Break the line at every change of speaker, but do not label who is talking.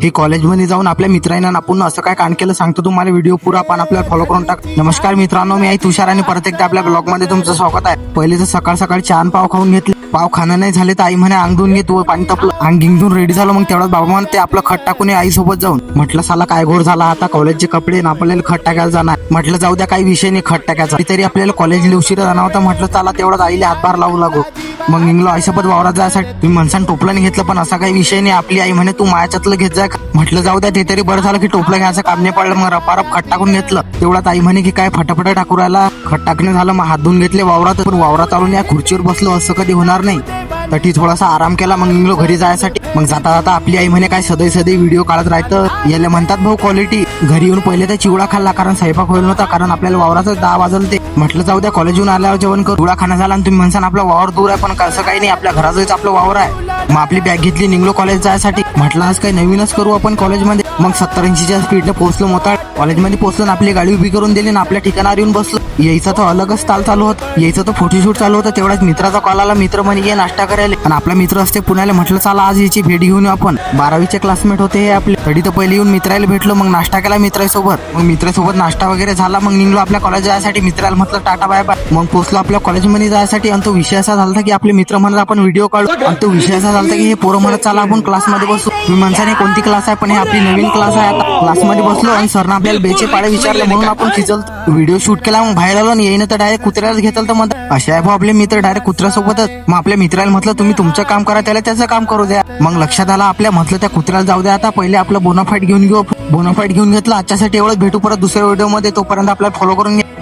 हे कॉलेजमध्ये जाऊन आपल्या मित्रांना आपण असं काय कांड केलं सांगतो तुम्हाला. व्हिडिओ पुरा पण आपल्याला फॉलो करून टाक. नमस्कार मित्रांनो, मी आहे तुषार आणि परत एकदा आपल्या ब्लॉग मध्ये तुमचं स्वागत आहे. पहिले तर सकाळ सकाळी छान पाव खाऊन घेतले. पाव खाणं नाही झाले तर आई म्हणे अंग धुवून घे, तू पाणी तापलं. अंग गिंगून रेडी झालं. मग तेवढाच बाबा म्हणते आपलं खट टाकून आई सोबत जाऊन. म्हटलं साला काय घोर झाला, आता कॉलेजचे कपडे ना आपल्याला खट टाकायला जाणार. म्हटलं जाऊ द्या, काही विषय नाही खट टाकायचा. तरी आपल्याला कॉलेजला उशिरा जाणार होता. म्हटलं चला तेवढाच आईला हातभार लावू लागू. मग निघलो आईसोबत वावरात जायसाठी. तुम्ही म्हणसान टोपलं नाही घेतलं, पण असा काही विषय नाही. आपली आई म्हणे तू मायाच्यातलं घेत जाय. म्हटलं जाऊ द्या, ते तरी बरं झालं की टोपलं घ्यायचं काम नाही पडलं. मग रपारप खट टाकून घेतलं. तेवढ्यात आई म्हणे की काय फटाफट टाकू राहिला. खट टाकणे झालं, मग हात धुवून घेतले वावरात. पण वावरात आलो या खुर्चीवर बसलो, असं कधी होणार नाही. तटी थोडासा आराम केला. मग निघलो घरी जायसाठी. मग जाता जाता आपली आई म्हणे काय सदै व्हिडिओ काढत राहतं, याला म्हणतात भाऊ क्वालिटी. घरी येऊन पहिले तर चिवडा खाल्ला, कारण स्वयंपाक होईल नव्हता, कारण आपल्याला वावराचं 10 वाजलं. ते म्हटलं जाऊ द्या, कॉलेजून आल्यावर जेवण कर. चिवडा खाणं झाला आणि तुम्ही म्हणसान आपला वावर दूर आहे, पण कसं काही नाही, आपल्या घराजवळच आपलं वावर आहे. मग आपली बॅग घेतली, निघलो कॉलेज जायसाठी. म्हटलं आज काही नवीनच करू आपण कॉलेजमध्ये. मग 70-80च्या स्पीडने पोहोचलो. मोताळ कॉलेजमध्ये पोहोचलो. आपली गाडी उभी करून दिली ना आपल्या ठिकाणावर येऊन बसलो. यायचा तो अलगच ताल चालू होता. यायचं तो फोटोशूट चालू होतं. तेवढ्याच मित्राचा कॉल आला. मित्र म्हणे ये नाश्ता करायला. आणि आपला मित्र असते पुण्याला. म्हटलं चला आज याची भेट घेऊन आपण. 12वीचे क्लासमेट होते हे आपले. कधी तर पहिले येऊन मित्राला भेटलो. मग नाश्ता केला मित्रासोबत. मग मित्रासोबत नाश्ता वगैरे झाला. मग निघलो आपल्या कॉलेज जायसाठी. मित्राला म्हटलं टाटा बाय बाय. मग पोहोचलो आपल्या कॉलेजमध्ये जायसाठी. आणि तो विषय असा झाला की आपले मित्र म्हणत आपण व्हिडिओ काढू. आणि तो विषय असा झाला की हे पोरं म्हणत चला आपण क्लासमध्ये बसू. तुम्ही म्हणसाने कोणती क्लास आहे, पण हे आपली नवीन क्लास आहे. आता क्लासमध्ये बसलो आणि सरनं आपल्याला बेचे पाडे विचारले, म्हणून आपण खिचल व्हिडिओ शूट केला. मग बाहेर आलो आणि येईन तर डायरेक्ट कुत्र्यालाच घेतलं. तर मग असे आहे आपले मित्र डायरेक्ट कुत्र्यासोबतच. मग आपल्या मित्राला म्हटलं तुम्ही तुमचं काम करा, त्याला त्याचं काम करू द्या. मग लक्षात आला आपल्या, म्हटलं त्या कुत्र्याला जाऊ द्या, आता पहिले आपलं बोनाफाईट घेऊन घेऊ. बोनाफाईट घेऊन घेतलं. आजच्यासाठी एवढंच. भेटू परत दुसऱ्या व्हिडिओमध्ये. तोपर्यंत आपल्याला फॉलो करून घ्या.